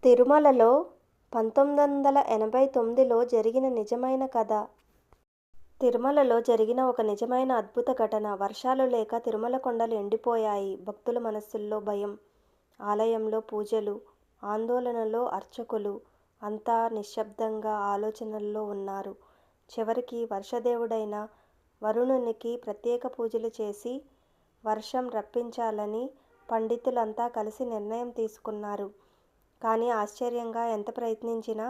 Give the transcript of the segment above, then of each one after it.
తిరుమలలో 1989లో జరిగిన నిజమైన కథ. తిరుమలలో జరిగిన ఒక నిజమైన అద్భుత ఘటన. వర్షాలు లేక తిరుమల కొండలు ఎండిపోయాయి. భక్తుల మనస్సుల్లో భయం, ఆలయంలో పూజలు, ఆందోళనలో అర్చకులు. అంతా నిశ్శబ్దంగా ఆలోచనల్లో ఉన్నారు. చివరికి వర్షదేవుడైన వరుణునికి ప్రత్యేక పూజలు చేసి వర్షం రప్పించాలని పండితులంతా కలిసి నిర్ణయం తీసుకున్నారు. కానీ ఆశ్చర్యంగా ఎంత ప్రయత్నించినా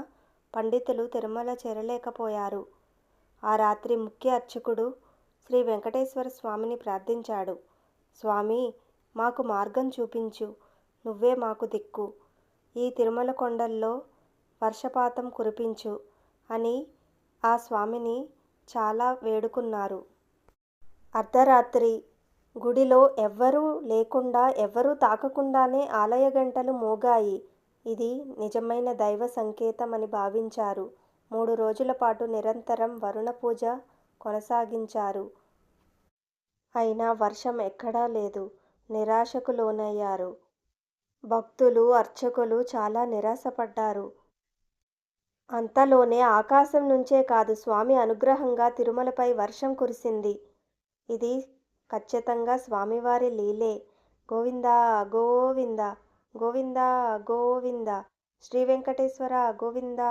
పండితులు తిరుమల చేరలేకపోయారు. ఆ రాత్రి ముఖ్య అర్చకుడు శ్రీ వెంకటేశ్వర స్వామిని ప్రార్థించాడు. స్వామీ, మాకు మార్గం చూపించు. నువ్వే మాకు దిక్కు. ఈ తిరుమల కొండల్లో వర్షపాతం కురిపించు అని ఆ స్వామిని చాలా వేడుకున్నారు. అర్ధరాత్రి గుడిలో ఎవ్వరూ లేకుండా, ఎవ్వరూ తాకకుండానే ఆలయ గంటలు మోగాయి. ఇది నిజమైన దైవ సంకేతం అని భావించారు. 3 రోజుల పాటు నిరంతరం వరుణ పూజ కొనసాగించారు. అయినా వర్షం ఎక్కడా లేదు. నిరాశకు లోనయ్యారు. భక్తులు, అర్చకులు చాలా నిరాశపడ్డారు. అంతలోనే ఆకాశం నుంచే కాదు, స్వామి అనుగ్రహంగా తిరుమలపై వర్షం కురిసింది. ఇది ఖచ్చితంగా స్వామివారి లీలే. గోవిందా గోవిందా, గోవిందా గోవిందా, శ్రీ వెంకటేశ్వర గోవిందా.